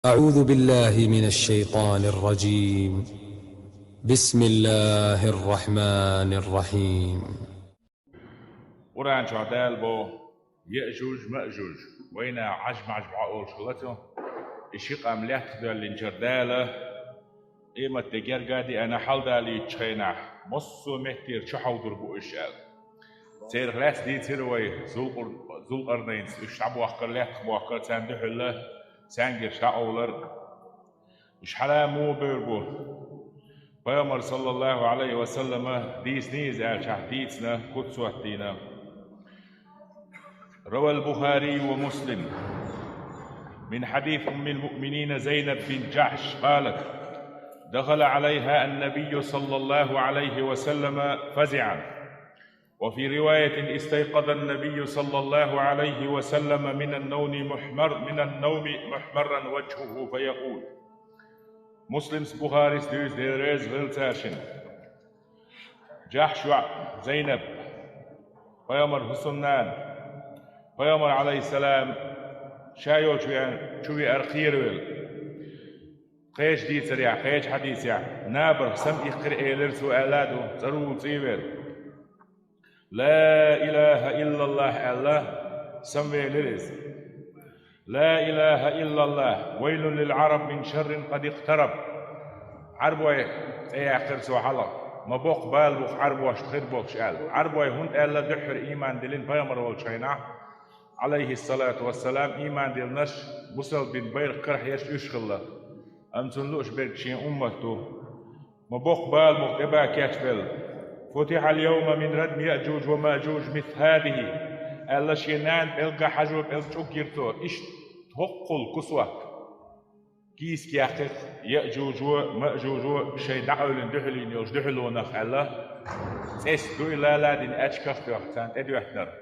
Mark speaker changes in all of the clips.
Speaker 1: أعوذ بالله من الشيطان الرجيم. بسم الله الرحمن الرحيم.
Speaker 2: قرآن شعدال بو يأجوج مأجوج وينا عجم عقول شغلته الشيق أمليات دول الانجردالة إيمة تجار قادي أنا حال دالي تشينا مصو مهتير شحو دربو إشال تير غلاس دي تيروي زول قرنين الشعب وحكر ليح وحكر تاندح الله سانجر شعولر مش حلا مو بيربو بيامر صلى الله عليه وسلم ديس نيز آل شهديتنا قدسواتينا. روى البخاري ومسلم من حديث أم المؤمنين زينب بن جحش قالت: دخل عليها النبي صلى الله عليه وسلم فزعا، وفي رواية استيقظ النبي صلى الله عليه وسلم من النوم محمرا وجهه فيقول: Muslims Bukhari's there is Viltashin Jahsh Zainab Peygamber Husunnan Peygamber aleyhisselam شايو شوي أرخيرول قيش دي سريع قيش حديث نابر سم يقر إيلر سؤالاته ضرور صيبر لا إله إلا الله الله سمي لرز لا إله إلا الله ويل للعرب من شر قد اقترب. عربوي تياخر سو حلق ما بوق بالبوخ عربوش خير بوخ شال عربوي هند ألا دحر إيمان دلين بيامر والشينا عليه الصلاة والسلام إيمان دل نش بسل بن بير قرح يشغل أمسن لوش بركشين أمته ما بوق بالبوخ تبا كاتفل فتح اليوم من ردم يأجوج وماجوج مثل هذه ألا شينان بلقى حجوب الشوكيرتو إيش تهقل كسوة كيس كيحقق يأجوج ومأجوج وشي دعول دحلين يوش دحلو نخ الله سيس دوي لا لا دين أشكخ تان أدو أحنر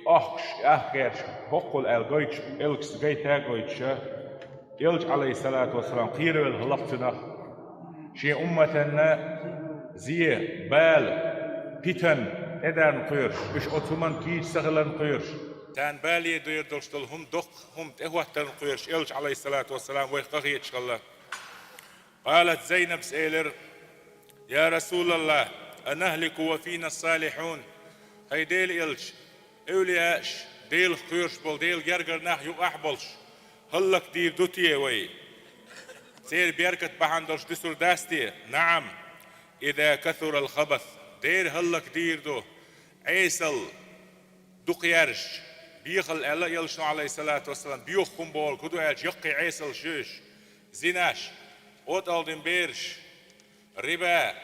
Speaker 2: أخش أخيرش هقل الغيتش إلكس غيتا غيتش إلج عليه الصلاة والسلام قيرو الهلقتنا شي أمتنا زي بال بيتن إدان قيرش إش أتومن كيش سغلن قيرش تان بالي دير دلشتل هم دق هم تهوهتن قيرش إلج عليه الصلاة والسلام ويقغيتش الله. قالت زينب سيلر: يا رسول الله أنهلك وفينا الصالحون. هاي ديل إلج أولياش ديل قيرش بول ديل جرجر ناح يقح بولش هلك دير دوتيه وي سير بيركت بحندرش دسر داستي. نعم إذا كثر الخبث دير هلك دير دو عيسل دقيارش بيخل الله يلشنو عليه الصلاة والسلام بيخكم بول كدو يلش يقي عيسل شوش زيناش اوت الدين بيرش ربا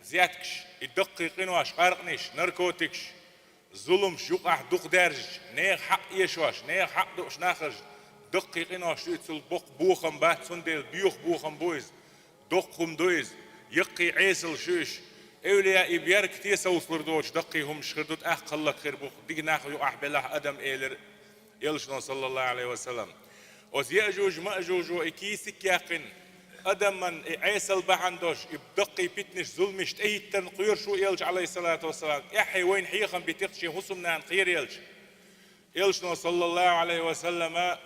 Speaker 2: زياتكش الدقي قنواش قارقنش نركوتكش ظلمش يقع دق دارج نيخ حق يشواش نيخ حق دقش ناخرج دقي قنواش يتسل بق بوخم بات سندل بيوخ بوخم بويز دقهم دويز يقي عيسل شوش أولياء بيارك تيسا وصلردوش دقيهم شخردوت قلق خير بوخ ديق ناخو يقع بالله أدم إيلر يلشنو صلى الله عليه وسلم. وز يأجوج مأجوج وإكيسك يقن أدم من عيسل بحندوش يبدقي بيتنش ظلمش تأيتن قير شو يلج عليه الصلاة والسلام يحي وين حيخم بتقشي هسمنان قير يلشنو صلى الله عليه وسلم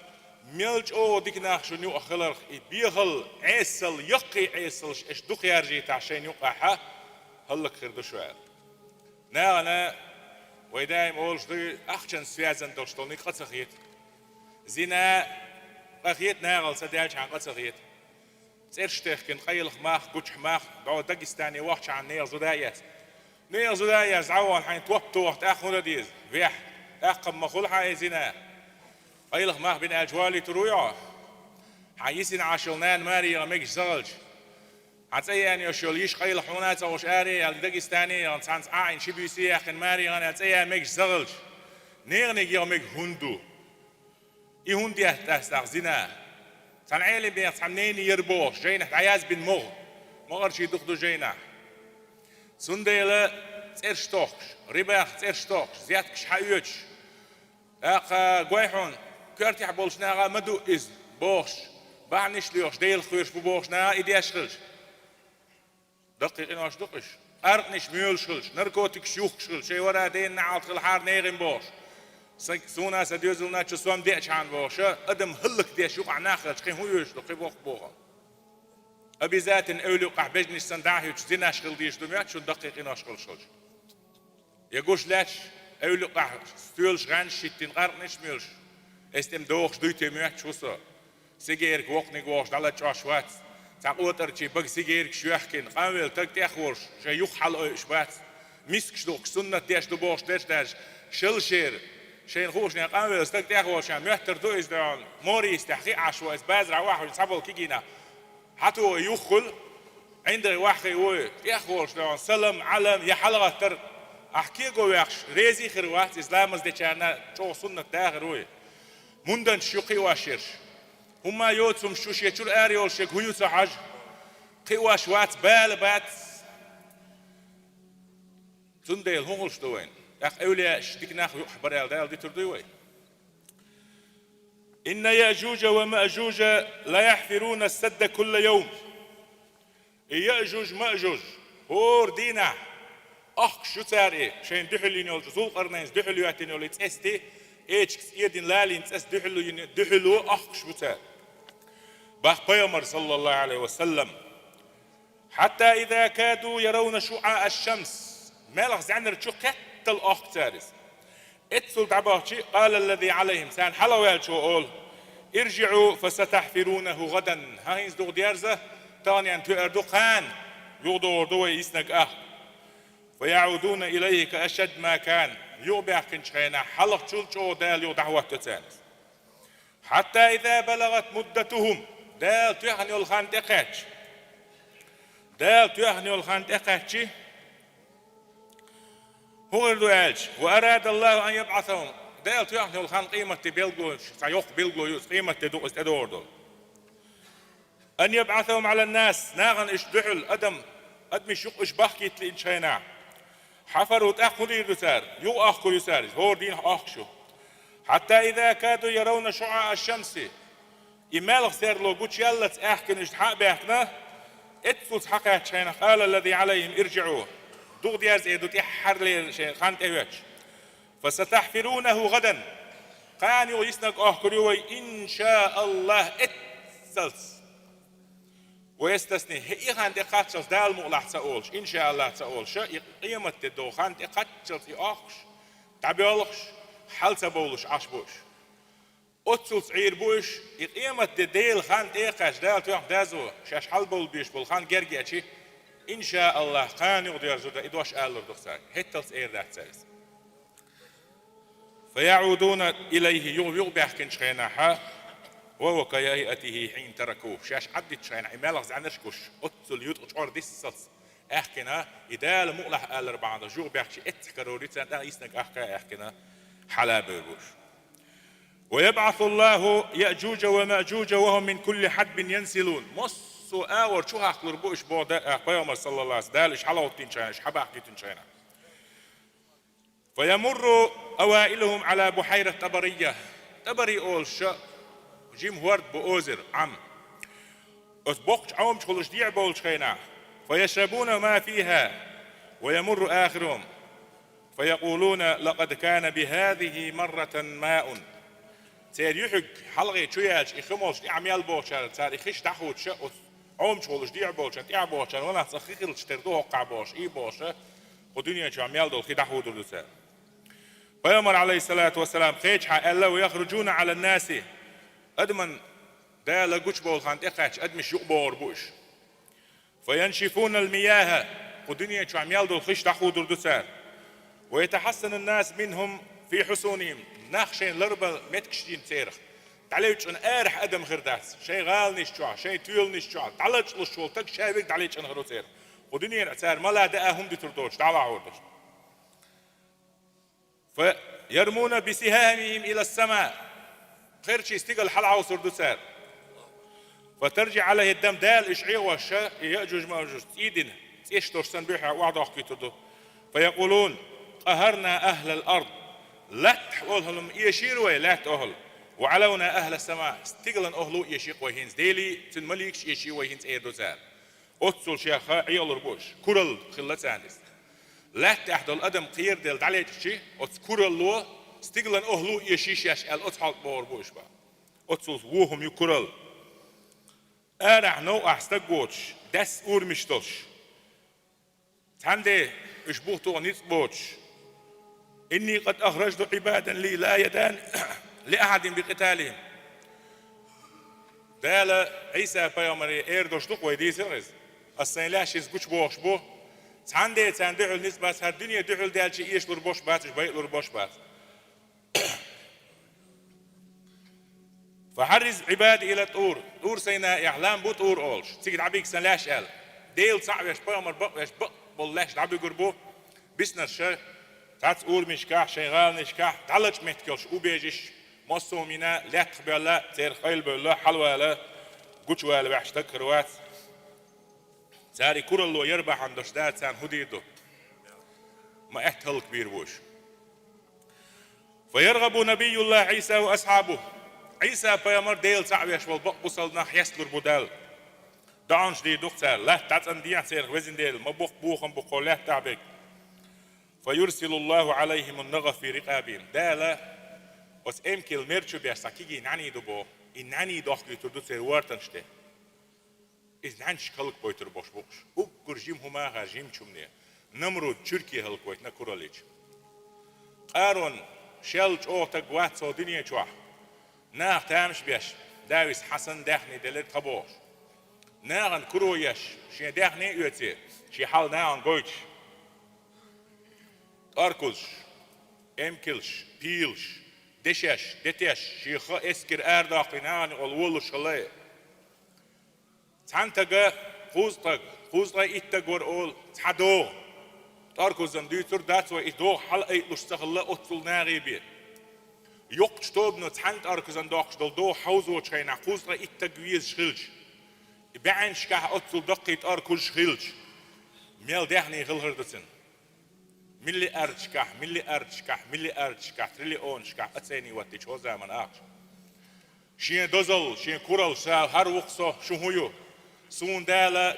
Speaker 2: ميلج او ديك ناخشو نيو أخلر بيغل عيسل يقي عيسل اش دق يرجي تعشين يقعها هلك خير دشوال نانا ويدايم اولش دي اخشن سيازن دوشتوني قد سخيت زينا قخيت ناغل سدالش عن قد سخيت سيرشتخ كن خيلخ ماخ قوش ماخ دعو داقستاني وقش عن نير زدايات نير زدايات عوان حين توقتو وقت اخو نديز فيح اقم مخول حاي زينا خيلخ ماخ بين اجوالي ترويع حيسين عاشلنان ماري غميكش زغلج عتسيان يشوليش خيل حونات او شاري الدغستاني انسانس عين شبيسي اخن ماري انا عتسيان ميك زغلج نيرني يومك هندو اي هندي تستغزنا صنعيلي بي صنيني يربوش جينا عياز بن مغرشي دخدو جينا سنديله تيرشتوخش رباخ تيرشتوخش زياتكش حيوتش اقا غويحون كرتي حبولشنا مدو از بوش بعنش ليوش ديل خيرش بوشنا ايدياش خلش دقيق إناش دقش أرقنش ميول شلش نركوتك شيوخ شلش شي ورا دين نعالت الحار نيغن بوش سونا سديوزلنا تشسوام ديش عن بوشة أدم هلك ديش يقع ناخر تقين هو يشلو قيبوخ بوغا أبي ذات أولي وقع بجنش سندعه وتزينا أشغل ديش دميات شو دقيقين أشغل شلج يقولش لاش أولي وقع ستيولش غانش شتين غارق نش ميلش استم دوخش دويتي ميات شوصا سيجيرك وقني قوش دالة شواشوات تاقوتر تي بق سيجيرك شويحكين قامل تاك تاخورش شا يخحل إشبات ميسكش دوخ سنة ديش دبوش ديش شلشير شين خوش نقامل استاك تاخورش ميهتر دو إزدان موريس تحقيق عشوائز بازرع واحد يصابل كيجينا حتى يخل عند واحد يقول يخورش دان سلم علم يحلغ تر أحكي جوياش ريزي خروات إسلام أزدشانا شو سنة داخل مندن شقي واشيرش هما يوتسم شوش يشور أريول شك هيو سحج قواش وات بال بات تنديل هونش دوين أخ أولياء شتكناخ يحبر الدال دي تردوي إن يأجوج ومأجوج لا يحفرون السد كل يوم يأجوج مأجوج هور دينا أخ شو تاري شين دحلين يول زول قرنين دحلو ياتين يول تستي إيش يدين لالين تست دحلو أخ شو تار بخ بيامر صلى الله عليه وسلم حتى إذا كادوا يرون شعاع الشمس مالغ زعنا شو كتل أخ تارس اتسل دعباهشي قال الذي عليهم سان حلوال شو قول ارجعوا فستحفرونه غدا هاينز دو ديارزه تاني أن تؤردو قان يغدو وردو يسنق فيعودون إليه كأشد ما كان يوبع كنشينا حلق شو دال يودعوه تتانس حتى إذا بلغت مدتهم دال تيحني الخان تقاتش دال تيحني الخان تقاتش هو الدوالج وأراد الله أن يبعثهم دال تيحني الخان قيمة بيلغو سيوخ بيلغو يوز قيمة تدو استدوردو أن يبعثهم على الناس ناغن اشدحل أدمي شق اشباحكي تلين حفروا تأخذ يدسار يو أخو يسار هو دين أخشو حتى إذا كادوا يرون شعاع الشمس إمالغ سير لو قوش يلا تأخكن اشتحاق بأخنا اتفوت حقا شينا قال الذي عليهم ارجعوا دوغ دياز ايدو تحر لي شين خانت ايواتش فستحفرونه غدا قاني ويسنق أخكريوي إن شاء الله اتسلس ويستثني هي خان دقاتشل دال مغلح تقولش إن شاء الله تقولش قيمة الدو خان دقاتشل يأخش تعبيولش حل تبولش عشبوش أتسل صعير بوش قيمة الديل خان دقاش دال توح دازو شاش حل بول بيش بول خان جرجاتشي إن شاء الله قان يغدير زودا إدواش آلر دخسار هتل صعير دات سالس فيعودون إليه يغبح كنش خيناحا وهو كهيئته حين تركوه شاش عدت شين عمالغ زعنشكوش أتسل يدقش ديسس أحكنا إدال مقلح آلر بعض جوغ بيحكي اتكروريتنا دا يسنك أحكنا حلابوش ويبعث الله يأجوج ومأجوج وهم من كل حدب ينسلون مصو آور شو هاخلر بوش بودا بيامر صلى الله عليه وسلم دالش حلاوتين شينش حباحكيتين شينا فيمر أوائلهم على بحيرة طبرية طبري أول شا جيم هورد بأوزر عم أسبقش عوم شخلش ديع بول شينا فيشربون ما فيها ويمر آخرهم فيقولون لقد كان بهذه مرة ماء سير يحق حلقة شوياش إخموش عميال بوشار سار إخش تحوت شقص عوم شخلش ديع بوشار تيع بوشار ولا تسخيخل تشتردوه قع بوش إي بوشار ودنيا شو عميال دول خي تحوت الرسال فيمر عليه الصلاة والسلام خيش حق ويخرجون على الناس أدمن دا لقوش بول خانت إقاش أدمش يقبور بوش فينشفون المياه ودنيا شو عميال دول خش تحوت الرسال ويتحسن الناس منهم في حصونهم ناخشين لربا متكشين تيرخ تعليش أن أرح أدم خرداس شيء غال نشجع شيء طويل نشجع تعليش للشغل تك شايفك تعليش أن خروسير ودنيا أسار ما لا دقاهم دي تردوش تعال عوردش فيرمون بسهامهم إلى السماء خير شيء استقل حلعة وسردوسار فترجع عليه الدم دال إشعير والشاء يأجوج مأجوج إيدن إيش ترسن بيحة وعد أحكي تردو فيقولون قهرنا أهل الأرض لا تقولهم يشيروا لا تأهل وعلونا أهل السماء استقلن أهلو يشيق وهينز ديلي تنمليكش يشي وهينز إيردوزار أتصل شيخا عيال ربوش كورل خلت ساندس لا تحدل أدم قير ديل دعليك شي أتكورل لو Stiglan ohlu yeshish el othalt bor boş ba. Otsul wuhum yukural. Erah no ahstagoch des urmishtosh. Tande اشبوطو نيت بوتش إني قد أخرجت عبادا لي لا يدان لأحد بقتالهم دال عيسى بيامري إيردوش لق ويدي سرز السين لاشيز قوش بوش بو تاندي تاندعو النسبة هر الدنيا دعو دال شي إيش لربوش باتش بيت لربوش بات فحرز عبادي إلى طور سيناء إعلام بو طور أولش تيجي عبيك سلاش قال ديل صعب يش بيامر بق يش بق باللاش لعبي قربو بسنا شيء تات أول مشكاح شغال نشكاح تعلج متكلش وبيجش مصومينا لا تخبلا تير خيل بلا حلوة لا قوش ولا بعش تكروات زاري كل اللي يربح عند شداد سان هديته ما احتل كبير بوش فيرغب نبي الله عيسى وأصحابه عيسى بيامر ديل صعب يشوال بقصلنا يسلر بدال دانش دي دكتور لا تعتنديع سير وزن ديل ما بوخم بقولات تعبك فيرسل الله عليهم النغى في رقابهم دالا وس امكل ميرچو بيساكيجي نعني دبو ان نعني داخل تردو سير وارتنشته از نعنش خلق بويتر بوش بوش او گرجيم هما غاجيم چومنه نمرود تركيا خلق بويتنا كوراليج قارون شلج او تقوات سو دنيا چوح ناخ تامش بيش داويس حسن داخني دلر تبوش ناغن كرويش شي داخني يوتي شي حال ناغن قويتش أركلش أمكلش بيلش دشش دتش شيخا إسكر أرداقينان والولش خلاء تانتجا فوزطا إتجور أول تحدو أركلزن ديتر داتوا إدو حلقة لشتغل أطول ناغيبي يقش توبنو تانت أركلزن داقش دو حوزو تشينا فوزطا إتجويز شخلش بعين شكاه أطول دقيت أركلش خلش ميل دهني غلهردتن ملي أرتشكح تريليون شكح أتسيني واتي شو زمن أخش شين دوزل شين كورال شاو هر وقصو شو هيو سون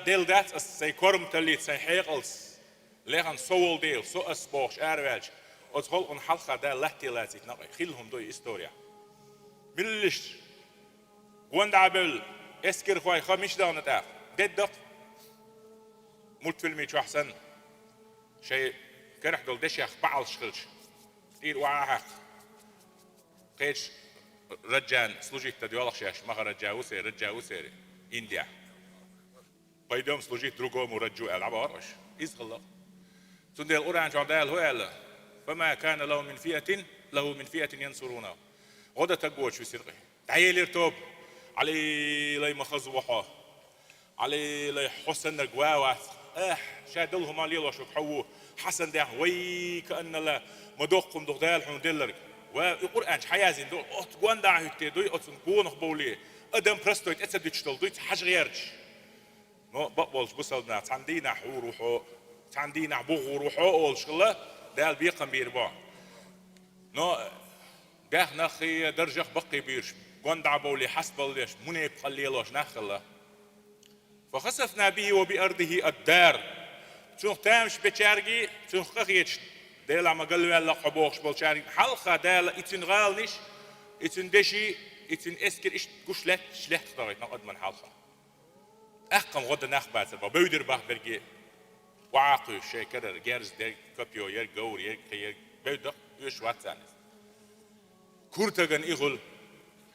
Speaker 2: ديل دات سي كورم تليت سي حيقلس لغن سوول ديل سو أسبوش أروالج أتخل أن حلقة دال لحتي لازيت نقي خيلهم دوي إستوريا مليش وند عبل اسكر خواي خميش دانت أخ دق ملت فيلمي شو أحسن شيء كرح دول دشيخ بعض شغلش تير وعاها قيش رجان سلوجيت تديولخ شاش مغا رجاوسيري إنديا بايدوم سلوجيت دروغو مرجو العبا ورش إزغلق تنديل أورانج عدال هو فما كان له من فئة ينصرونه غدا تقوش في سرقه تعيل يرتوب علي لي مخزوحه علي لي حسن نقواوات شادلهم علي الله شوك حوه حسن ده وي كأن لا مدوقهم دغدال حون دلرك والقرآن حيازين دول أتقوان ده هتي دوي أتنقون خبولي أدم برستويت أتسد يشتغل دوي حاج غيرش ما بقبلش بصلنا تندينا حوروحو تندينا بغوروحو أول شغلة ده البيقم بيربع نو ده نخي درجة بقي بيرش قوان ده بولي حسب ليش منيب خليلوش نخله فخسفنا به وبأرضه الدار شوخ تامش بتشارجي شوخ خيتش ديلا ما قالوا يلا قبوخش بالشارجي حلقة ديلا إتنغالنش إتندشي إتن إسكر إيش قشلت شلت طريق نقد من حلقة أحكم غدا نخبات بودر باه برجي وعاقي شيء كذا جارز در كابيو ير جور ير بودر يش واتسان كورتجن إغل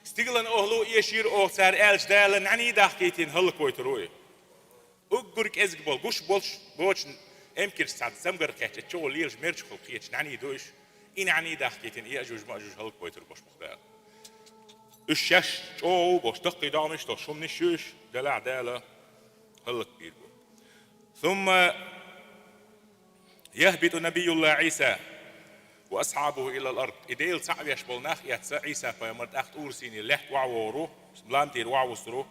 Speaker 2: استقلن أهلو يشير أو سار إلش ديلا نعني داخيتين هلك ويتروي أقولك إزقبل قش بولش أمكر سعد سمجر كهت تشو ليرج مرج خلقيتش نعني دوش إن عني داخيتين إيه أجوج ما أجوج هلك ويتر باش مخدار الشش أو باش دقي دامش تشوم نشوش دلع دالة هلك بير ثم يهبط نبي الله عيسى وأصحابه إلى الأرض إديل صعب يشبل ناخ يتسع عيسى فيمرت أخت أورسيني لحت وعوروه بلانتير وعوسروه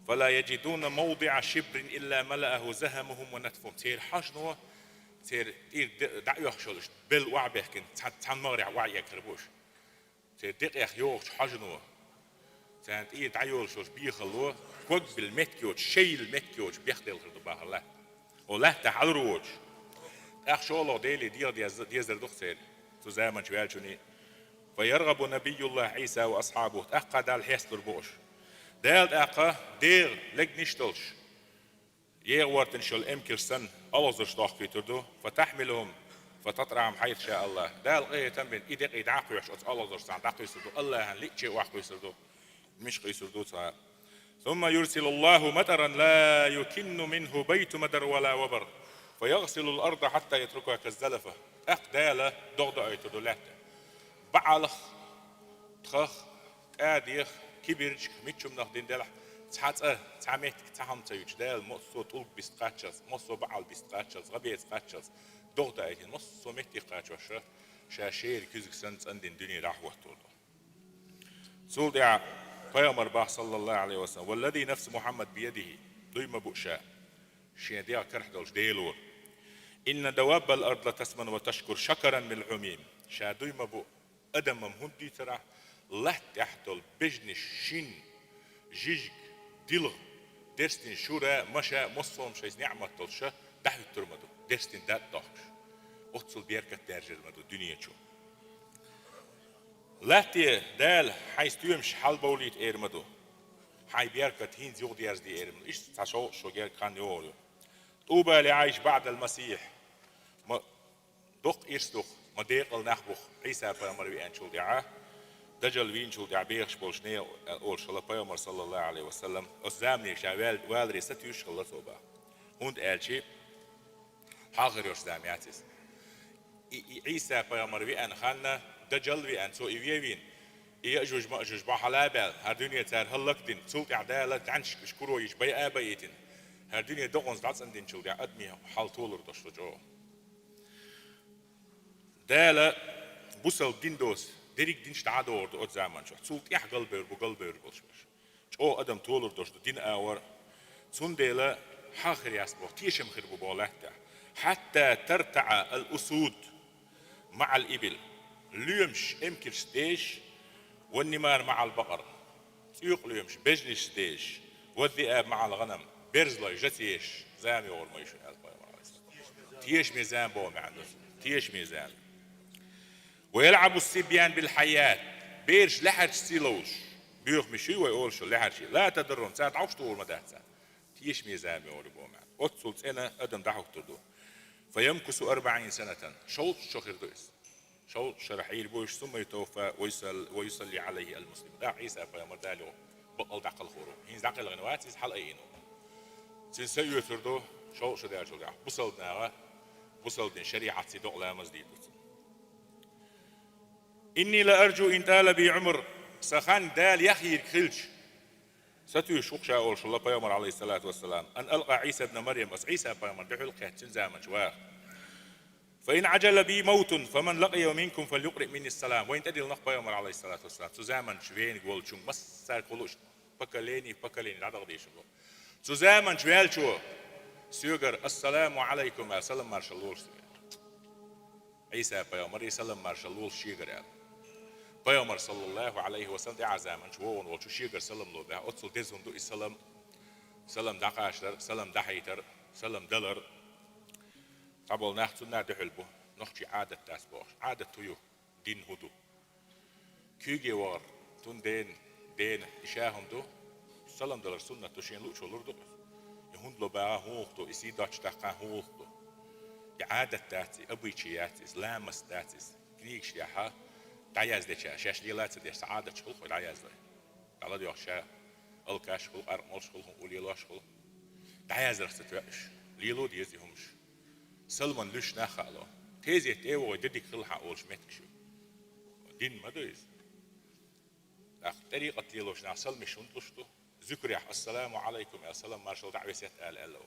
Speaker 2: فلا يجدون موضع شبر إلا ملأه زهمهم ونتفهم تير حجنوه تير دعيوه شلش بل وعبه كن تنمارع وعي كربوش تير دقيق يوش حجنوه تير دعيوه شلش بيخلوه كوك بالمتكيوش شيل متكيوش بيخدل خردباه الله ولا تحضروش أخ شو الله ديلي ديزر دختير تو زمان شوال شوني فيرغب نبي الله عيسى وأصحابه تأقى دال حيستر بوش دال تأقى دير لق نشتلش يغورتن شل امكرسن ألوزر شطاق تردو فتحملهم فتطرعهم حيث شاء الله دال غيه تنبين إيديق إدعاقي وحش ألوزر سان داقي سردو الله هن ليك شيء واحد يسردو مش قيسردو صار ثم يرسل الله مطرا لا يكن منه بيت مدر ولا وبر فيغسل الأرض حتى يتركها كالزلفة أقدالة دغدع يتدولات بعلخ تخخ تاديخ كبيرج ميتشم نخدين دلح تحت تعميت تهم تيج دال مصو طول بيستقاتشز مصو بعل بيستقاتشز غبي استقاتشز دغدع يتين مصو ميتي قاتشوش شاشير كيزك سنت عندن دنيا رحوة طول سول دعا پیامبر با صلى الله عليه وسلم والذي نفس محمد بيده دويما بؤشاء شيديا كرح دولش ديلور إن دواب الأرض لتسمن وتشكر شكرا من العميم شا دويما بو أدم مهندي ترى لا تحتل بجنش شين جيجك ديلغ درستين شورا مشا مصوم شيز نعمة تلشا دحو ترمدو درستين دات دهش أتصل بيركة درجر مدو دنيا شو لاتي دال حيث تيمش حال بوليت إيرمدو حي بيركة هين زيغ ديارز دي إيرمدو إيش تشو شو جير كان يقولوا طوبى لعايش بعد المسيح ما دق إيرستخ ما ديقل نخبخ عيسى بيامر بيان شو دعاه دجل وين شو دع بيخش بولشنية أول شلا بيامر صلى الله عليه وسلم أزامني شاوال والري ستيوش خلا صوبا هند قال شيء حاضر يرسدامياتيس عيسى بيامر بيان خلنا دجل وين سو إيوين يأجوج مأجوج بحلابل هالدنيا تار هلكتين سوق عدالة عنش شكرو يش بي آبايتين هالدنيا دقون زعص عندين شو دع أدمي حال طولر دشتو جو دالة بوسل ديندوس ديريك دينش تعادور دو زمان شو سوق يح قلبير بقلبير بولشمش شو أدم طولر دشتو دين آور سون دالة حاخر ياسبو تيشم خير ببولحته حتى ترتع الأسود مع الإبل ليمش امكر ستيش والنمار مع البقر سيوق ليمش بجنش ستيش والذئاب مع الغنم برزلي جتيش زامي اور ما يشو تيش ميزان بو معنده تيش ميزان ويلعب الصبيان بالحياة بيرش لحر سيلوش بيوخ مشي ويقول شو لحر شي لا تدرون ساعة عوش طول مدهسة تيش ميزان اور بو معنده أتصل سنة أدم دحوك تردو فيمكس 40 سنة شوط شخير دويس شوط شرحيل بوش ثم يتوفى ويصلي عليه المسلم دا عيسى فيامر دالو بقل دعقل خورو هين دعقل غنوات يز حل اينو سنسيو تردو شوط شدار شو دع بصل ناغا بصل دين شريعة سيدوغ لا مزديد إني لأرجو إن تال بي عمر سخان دال يخير خلش ستو شوق شاول شو الله بيامر عليه الصلاة والسلام أن ألقى عيسى ابن مريم بس عيسى بيامر بحلقه تنزامن شواه فإن عجل بي موت فمن لقي منكم فليقرئ مني السلام وين تدل نق بيامر عليه الصلاة والسلام تزامن شوين قول شو مس سار كلوش بكليني لا تغدي شو تزامن شوال شو سيجر السلام عليكم يا سلام مارشالول عيسى بيامر يسلم مارشالول شيجر بيامر صلى الله عليه وسلم دعا زامن شوون وشو شيجر سلم له بها أتصل دزهم دو السلام سلام دقاشتر سلام دحيتر سلام دلر قبل ناخذ نادي حلبه نخشي عادة تاسبوش عادة تيو دين هدو كيجي وار تون دين إشاهم دو سلام دلر سنة تشين لو شو لردو يهون لو بقى هوختو يسيداتش تقا هوختو عادة تاتي أبوي تشياتيس لامس تاتيس كنيك شياحة تعياز دي شاش ليلات دي سعادة شخلق والعياز دي على دي أخشاء الكاش خلق أرمال شخلق وليلو شخلق تعياز رختتوش ليلو ديزيهمش سلمان لش نخالو تيزي تيو وديك خلها أول شمتك شو دين ما دويز طريقة ليلوش نعسل مشون لشتو ذكر السلام عليكم يا سلام مارشال دعوة سيتقال ألو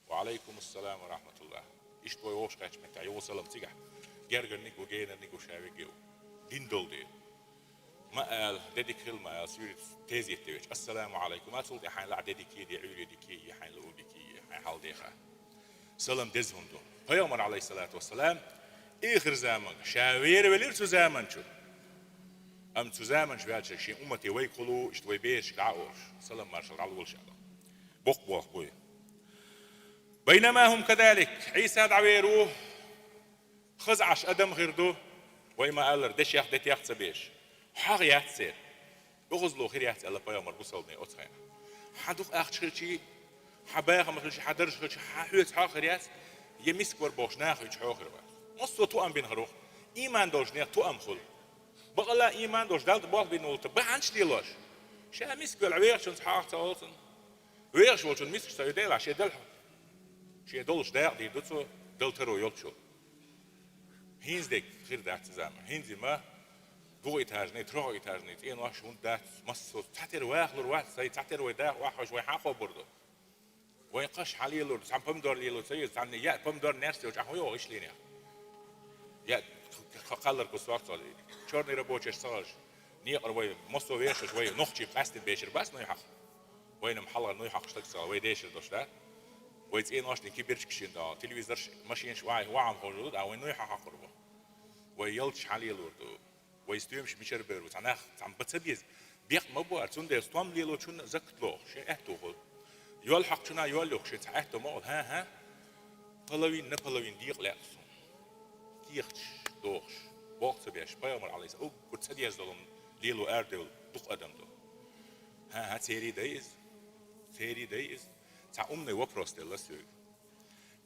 Speaker 2: وعليكم السلام ورحمة الله إيش توي وش كاتش متى يو سلام تيجح جرجر نيجو جينا نيجو شاوي جو دين دول دي ما قال ديك خل ما قال سيرت تيزي تيوش السلام عليكم ما تقول حين لا ديك دي عيري ديكي حين لو ديكي حين حال ديخه سلام دزهم دو پیامبر عليه الصلاة والسلام آخر زمان شاوير ولير تو زمان شو أم تو زمان شو هالشيء شيء أمتي ويقولوا اشتوي بيش كعورش سلام مارشال على وش هذا بق بوي بينما هم كذلك عيسى دعويروه خزعش أدم غردو ويما ألر دش ياخ دت ياخ سبيش حق ياتسير بغزلو خير ياتس الله بيا مربوصلني أتخين حدوق أخشلشي حبايخ مخلشي حدرش خلشي حيوت حاخر ياتس يمسك وربوش ناخذ حاخر بس مصو تو أم بين هروخ إيمان دوش نيا تو أم خل بقلا إيمان دوش دالت باخ بين ولت بعنش ديلاش شا مسك بالعوير شون حاخ تاوتن وير شو شون مسك سيدل عشان دل شي دولش داع دي دوتو دلترو يلشو هينز ديك غير داعت زعما هينز ما دو إتاج نيت رو إتاج نيت إيه نواش هون داعت مصو تعتر واخلر واحد سي تعتر ويداع واحد شوي حاقو بردو وين قش حالي لور سام بمدور ليلو سي سام يا بمدور نرسي وش أخوي وإيش لينيا يا قلر كسوات صار شورني ربوش إشتغل نيقر وين مصو ويش شوي نخشي قاست بيشر بس نيحق وين محلق نيحق اشتغل سوا ويديش دوش ده ويت إيه نواش نكى بيرش كشين ده تلفزيون ماشين شوي وعم خلود أو نيحق أقربه ويلش حالي لور دو ويستويمش مشر بيرو تناخ عم بتسبيز بيق مبوار تون ده استوام ليلو شون زكتلو شيء أهتوه يلحق شنا يولوخ شيء تعهد مال ها بلوين نبلوين ديق لأسون ديقش دوخش وقت بيش بيامر عليه أو كنت سدي أزدلهم ليلو أردل دق أدم دو ها تيري دايز تع أمني وبروست الله سوي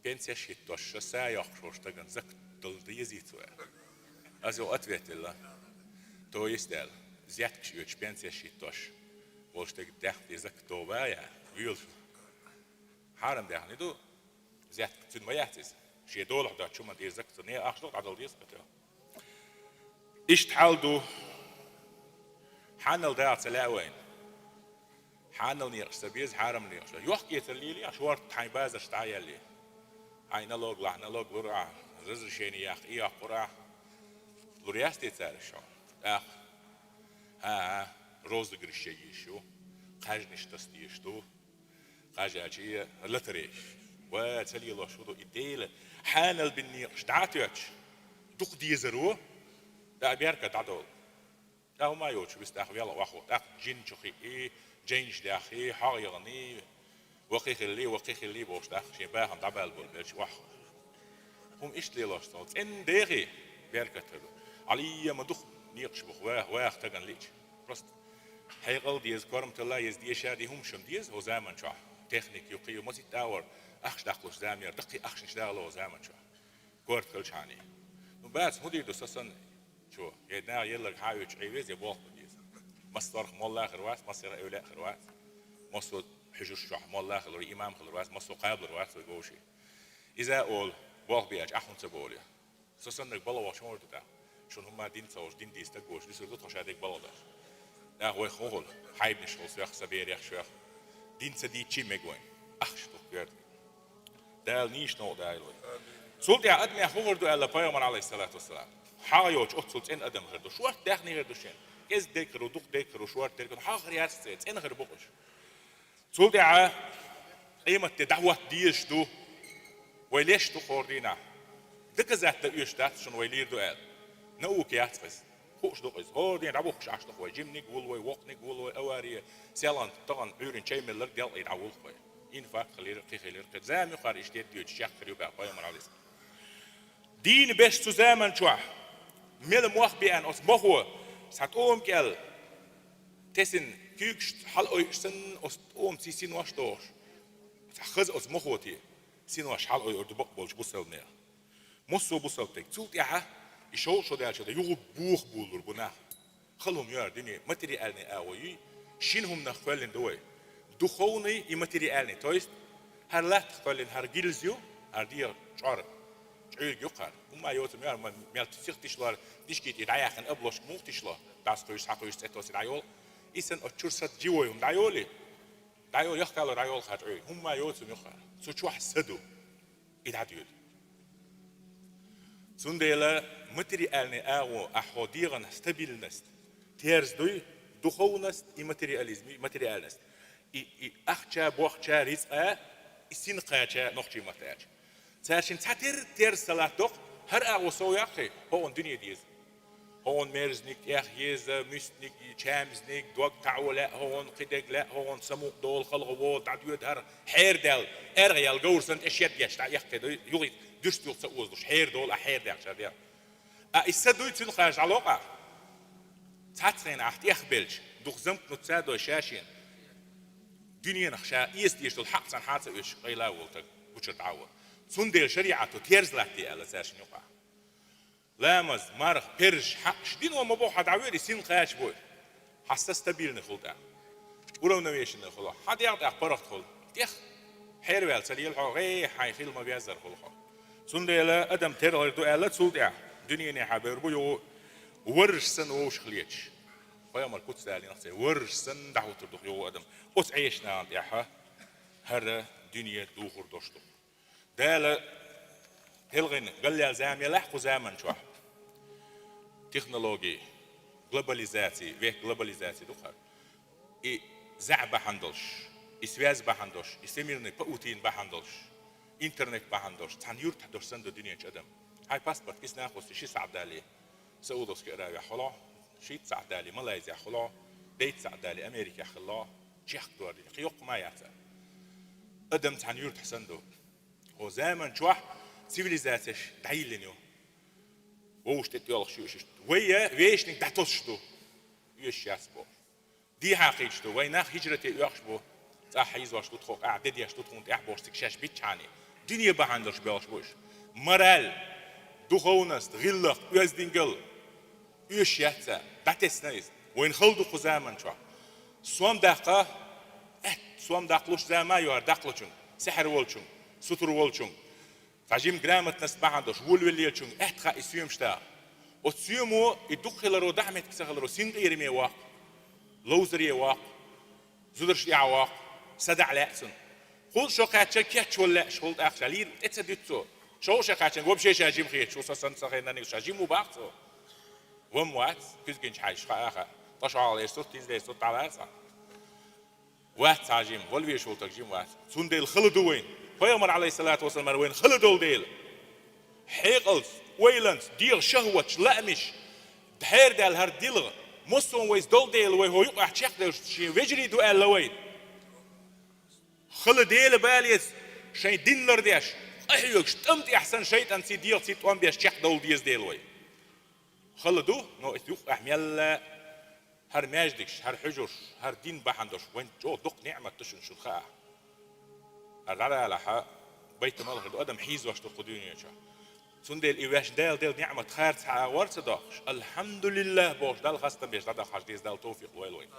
Speaker 2: بينسى شيء توش سايق شوش تجن زكتل ديزيتوا أزو أتويت الله تو يستل زيادك شيء بينسى شيء توش وش تجد دخل زكتوا بايا ويل حارم ده يعني دو زيادة تن ما يحتز شيء دولار ده شو ما دير زكتوا نيا أخذ عدل ديس بتاع إيش تحال دو حانل ده تلاوين حانل نيرش سبيز حارم نيرش يحكي تليلي أشوار تحين بازش تعيلي عين لوج لحنا لوج لورع رزق شيني يا أخي يا قرع لورياستي تعرف شو ها روز دقرشي شو قاجنش تستيش تو قاجاتي لتريش وتلي الله شو دو إديله حانل بني اشتعتش دق ديزرو ده بيركة تعدول ده ما يوش بس ده يلا واخو ده جين شخي إيه جينش ده أخي حايرني وقيخ اللي بوش ده شيء باهم دبل بول بيش واخو هم إيش لي الله شو إن دقي بيركة تلو علي ما دخ نيقش بخ واخ تجن ليش بس هيقل ديز كرم تلا يزدي شادي هم شم ديز هو زمان شو تكنيك يقيو مزيد داور أخش دخلش زامير دقي أخش نشتغله زمان شو كورت كل شاني وبعد مدير دوسسن شو يدنا يلك حاويش عيوز يبوخ بديز مصدر مول آخر واس مصدر أولى آخر واس مصدر حجوش شو مول آخر إمام خلر واس مصدر قابل واس وجوشي إذا أول بوخ بيج أخون سبولي سسن نقبله وشمور ده شون هم دين توش دين ديست جوش دي سردو تشادك بلده ده هو خول حيب نشوف سياق سبير يخشوا دين سدي شيء مجوين أخش تقدر ده نيش نو ده إلوي سولت يا أدم يا خور دو الله بيامر عليه الصلاة والسلام حاجوش أتصلت إن أدم غير دو شو دخني غير دوشين إز دكرو دوق دكرو شو دكرو حاجر يارست إن غير بقش سولت يا قيمة دعوة ديش دو ويليش دو خوردينا دك زات تقيش ده شون ويلير دو قال نوك ياتفز خوش دقيز هودين عبوخش عش دقوي جيمني قولوي وقني قولوي أواري سيلان طبعا عورين شيء من اللي ديال يدعوه خوي إن فاق خلير خلير قد زام يقار إشتيت ديوت شيخ خريو بقى قيام عليه دين بيش سوزمان شو ميل موخ بيان أس مخو ساتوم كيل تسن كيكش حل أي سن أس أم سين واش دوش خز أس مخوتي سين واش حل أي أرد بقبلش بوسلنيا مصو بوسلتك تولت يا يشوف شو ده شده يغو بوخ بولر بنا خلهم يار دنيا ماتريالني أوي شينهم نخفلن دوي دخوني يماتريالني تويست هر لا تخفلن هر جيلزيو هر دير شعر شعير يقار وما يوتم يار من ميل تسيختشلار ديشكيت يدعيخن أبلش موختشلار داس قيس حقيس تأتوس دعيول إسن أشرسات جيوهم دعيولي دعيول يختار دعيول خاطري هم ما يوتم يقار سو شو حسدو إدعيول سندلا ماتريالني أو أحاديرن ستابيلنست تيرز دوي دخونست إماترياليزمي ماتريالنست أخشى بوخشى رزقة إسين قاچة نخشى متاج ساشين تاتر تيرز سلاتوق هر أو سوياقي هون دنيا ديز هون ميرزنيك يخيز مستنيك شامزنيك دوق تعولا هون قدق لا هون سموق دول خلغوات عديود هر حير دال أرغيال جورسنت إشياء يشتع يختي يغيث دشتو تسوز حير دول أحير ده عشان ده السدوي تنخرج على الواقع تعترين عهد يخبلش دخزمت نتسادو شاشين دنيا نخشى يستيش الحق عن حاسة إيش قيلا ولتك بشر تعود سندل شريعة تيرز لحتي على ساشن يقع لامز مارخ بيرج حق شدين ومبوح حد عويري سين خاش بوي حساس تبيل نخلطه ولو نويش نخلطه حد يعطي أخبارك خل تيخ حيروال سليل حو غي حيخيل ما بيزر خلقه سندل أدم تيرل دو ألا تسولت دنيا نحبر بيو ورش سن وش خليتش فيوم القدس دالي نحسي ورش سن دعوة تردخ يو أدم قدس عيشنا عند يحا هر دنيا دوخر دوشتو دالة هلغن قال لي زامي لحقو زامن شو تكنولوجي глобализации век глобализации دوخر и زعبة حندلش связь بحندلش всемирный паутин بحندلش интернет بحندلش تنيور تحدش سند الدنيا أدم هاي باسبورت كيس ناخذ شيء صعب دالي سعودوس كأراوي خلا شيء صعب دالي ماليزيا خلا بيت صعب دالي أمريكا خلا شيء خطوة دي خيوق ما يعتى أدم تنيور تحسندو هو زمان شو سيفيليزاتش دعيلنيو ووش تتيالخ شو شو ويا ويش نك دعتوشتو يش ياسبو دي حقيقتو ويناخ هجرتي يخشبو صح يزواش تدخل أعداد يش تدخل أحبوش تكشاش بيتشاني دنيا بهندرش بيلش بوش مرال دخونست غلق يزدينجل يش ياتسا دعتسنايز وين خلدو خزامن شو سوام دقة سوام دقلوش زما يوار دقلوشون سحر ولشون ستر ولشون فجيم جرامت ناس بهندرش ولوليلشون خا يسيوم شتا وتسيومو يدخل رو دعمت كسخل رو سينغير ميواق لوزر يواق زدرش يعواق سدع لأسن خل شو قاتش كيتش ولا شغل أخشالير اتسديتسو شو قاتش قوم شيء شاجيم خير شو سن سخينا نيو شاجيم وباقسو وموات كيزجنش حاش خاخا طشوا على صوت تنزل صوت على أسا وات شاجيم ولوي شو تجيم وات سندل خلدو وين فيومر عليه الصلاة والسلام وين خلدو ديل حيقلس ويلنس دير شهوتش لأمش دحير دال هر ديلغ مصون ويز دول ديل وي هو يقع تشيخ ديل شي ويجري دو أل لوين خل ديل باليس شي دينر ديش أحيوكش تمت أحسن شيء أنسي ديل سي توان بيش تشيخ دول ديز ديل وي خل دو نو يقع ميلا هر ماجدكش هر حجرش هر دين بحندش وين جو دق نعمة تشن شلخاء هر على لحا بيت مالغ دو أدم حيز واش تقدوني يشا سندل إيواش دال نعمة خير تحاور صداقش الحمد لله بوش دال خاصة بيش دال خاص ديز دال توفيق ويلوين